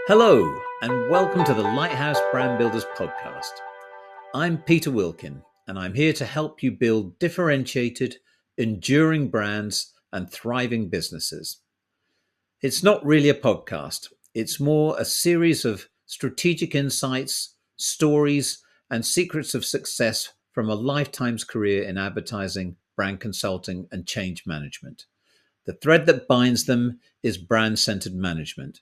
Hello, and welcome to the Lighthouse Brand Builders podcast. I'm Peter Wilkin, and I'm here to help you build differentiated, enduring brands and thriving businesses. It's not really a podcast. It's more a series of strategic insights, stories, and secrets of success from a lifetime's career in advertising, brand consulting, and change management. The thread that binds them is brand-centered management,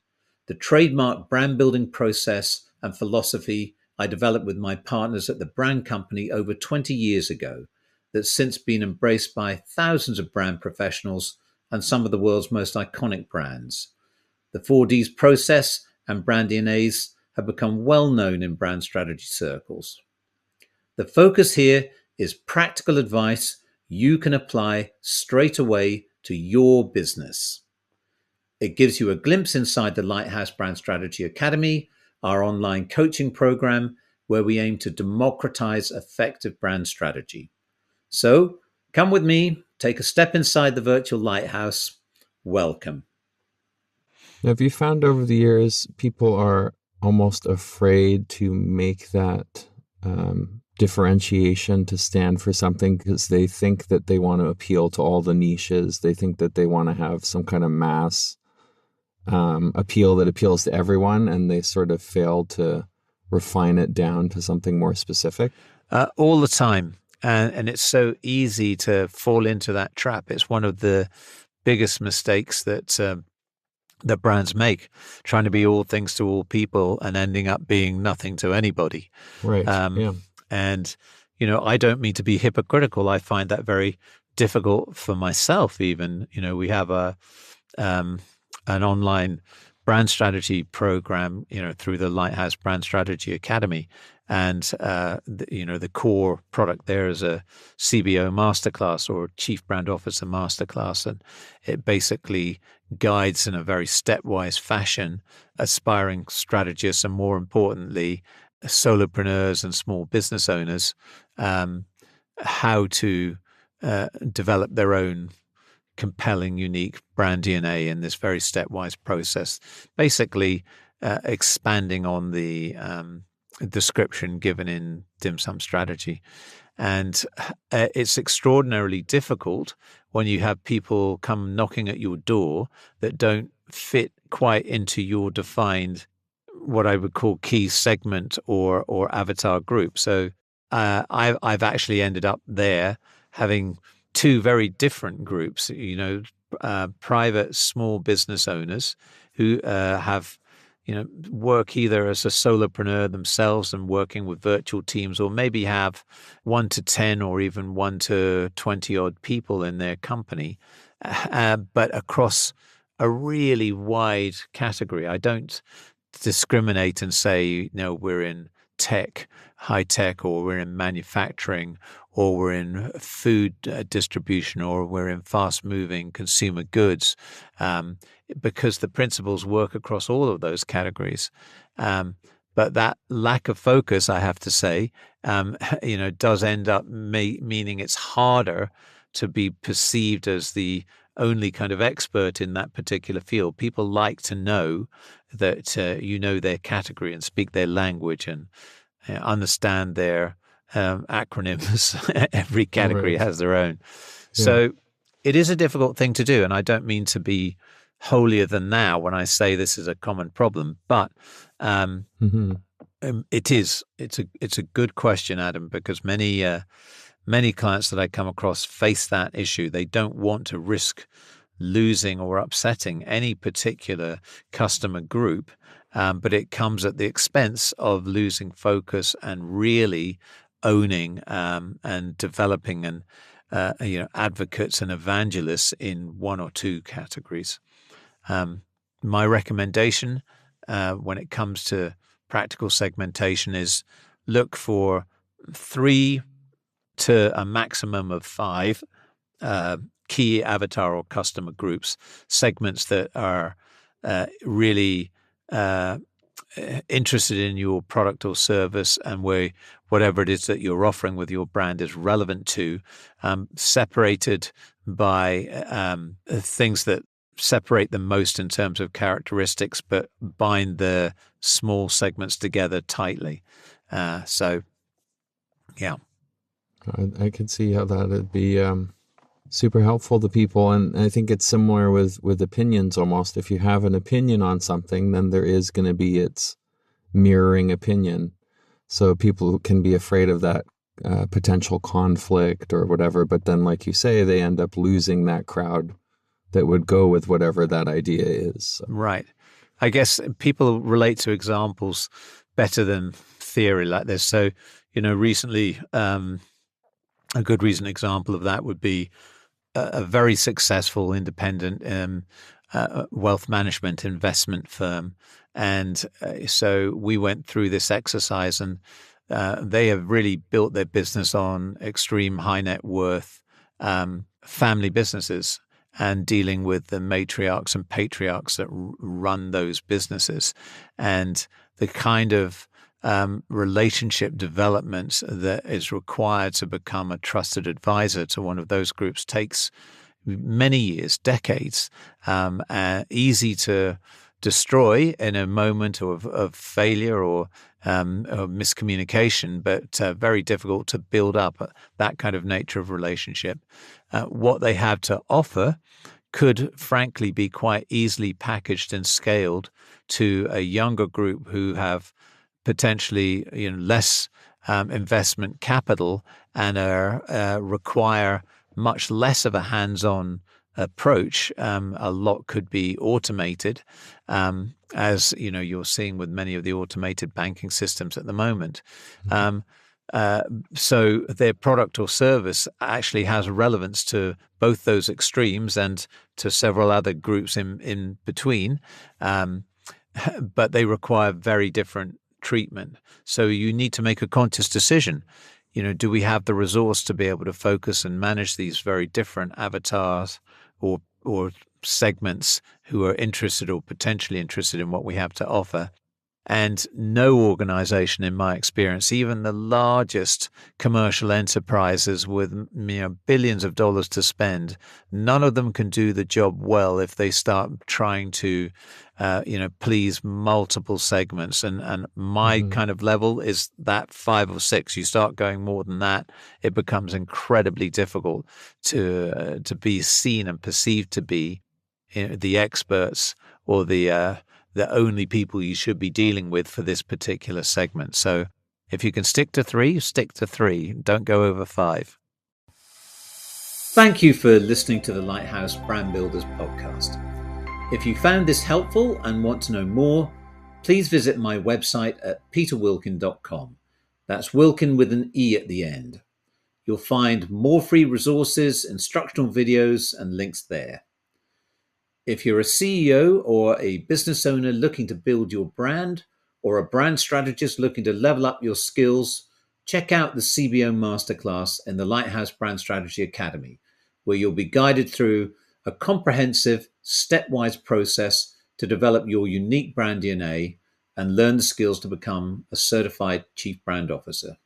the trademark brand building process and philosophy I developed with my partners at the brand company over 20 years ago, that's since been embraced by thousands of brand professionals and some of the world's most iconic brands. The 4Ds process and brand DNAs have become well known in brand strategy circles. The focus here is practical advice you can apply straight away to your business. It gives you a glimpse inside the Lighthouse Brand Strategy Academy, our online coaching program, where we aim to democratize effective brand strategy. So come with me, take a step inside the virtual lighthouse. Welcome. Have you found over the years people are almost afraid to make that differentiation to stand for something because they think that they want to appeal to all the niches? They think that they want to have some kind of mass appeal that appeals to everyone, and they sort of fail to refine it down to something more specific? All the time. And it's so easy to fall into that trap. It's one of the biggest mistakes that brands make, trying to be all things to all people and ending up being nothing to anybody. Right. Yeah. And, I don't mean to be hypocritical. I find that very difficult for myself even. We have an online brand strategy program, through the Lighthouse Brand Strategy Academy. And, the core product there is a CBO Masterclass or Chief Brand Officer Masterclass. And it basically guides in a very stepwise fashion aspiring strategists and, more importantly, solopreneurs and small business owners how to develop their own compelling, unique brand DNA in this very stepwise process, basically expanding on the description given in Dim Sum Strategy. And it's extraordinarily difficult when you have people come knocking at your door that don't fit quite into your defined, what I would call key segment or avatar group. So I've actually ended up there having two very different groups, private small business owners who have, work either as a solopreneur themselves and working with virtual teams, or maybe have 1 to 10 or even 1 to 20 odd people in their company, but across a really wide category. I don't discriminate and say, we're in tech, high tech, or we're in manufacturing, or we're in food distribution, or we're in fast moving consumer goods, because the principles work across all of those categories. But that lack of focus, I have to say, does end up meaning it's harder to be perceived as the only kind of expert in that particular field. People like to know that their category and speak their language and understand their acronyms. Every category has their own. Yeah. So it is a difficult thing to do, and I don't mean to be holier than thou when I say this is a common problem, but it is. It's a good question, Adam, because many clients that I come across face that issue. They don't want to risk losing or upsetting any particular customer group, but it comes at the expense of losing focus and really owning and developing and advocates and evangelists in one or two categories. My recommendation when it comes to practical segmentation is look for 3 to a maximum of 5 key avatar or customer groups, segments that are really interested in your product or service, and where whatever it is that you're offering with your brand is relevant to, separated by things that separate them most in terms of characteristics, but bind the small segments together tightly. So, yeah. I could see how that'd be super helpful to people. And I think it's similar with opinions almost. If you have an opinion on something, then there is going to be its mirroring opinion. So people can be afraid of that potential conflict or whatever. But then, like you say, they end up losing that crowd that would go with whatever that idea is. So. Right. I guess people relate to examples better than theory like this. So, recently, a good recent example of that would be a very successful independent wealth management investment firm. And so we went through this exercise, and they have really built their business on extreme high net worth family businesses and dealing with the matriarchs and patriarchs that run those businesses. And the kind of relationship development that is required to become a trusted advisor to one of those groups takes many years, decades, easy to destroy in a moment of failure or miscommunication, but very difficult to build up that kind of nature of relationship. What they have to offer could frankly be quite easily packaged and scaled to a younger group who have potentially less investment capital and require much less of a hands-on approach. A lot could be automated, as you're seeing with many of the automated banking systems at the moment. So their product or service actually has relevance to both those extremes and to several other groups in between, but they require very different treatment. So you need to make a conscious decision. Do we have the resource to be able to focus and manage these very different avatars or segments who are interested or potentially interested in what we have to offer? And no organization, in my experience, even the largest commercial enterprises with billions of dollars to spend, none of them can do the job well if they start trying to, please multiple segments. And my kind of level is that 5 or 6. You start going more than that, it becomes incredibly difficult to be seen and perceived to be the experts or the only people you should be dealing with for this particular segment. So if you can stick to 3, stick to 3. Don't go over 5. Thank you for listening to the Lighthouse Brand Builders podcast. If you found this helpful and want to know more, please visit my website at peterwilkin.com. That's Wilkin with an E at the end. You'll find more free resources, instructional videos, and links there. If you're a CEO or a business owner looking to build your brand, or a brand strategist looking to level up your skills, check out the CBO Masterclass in the Lighthouse Brand Strategy Academy, where you'll be guided through a comprehensive, stepwise process to develop your unique brand DNA and learn the skills to become a certified Chief Brand Officer.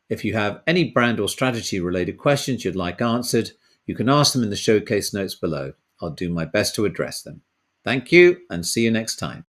If you have any brand or strategy related questions you'd like answered, you can ask them in the showcase notes below. I'll do my best to address them. Thank you, and see you next time.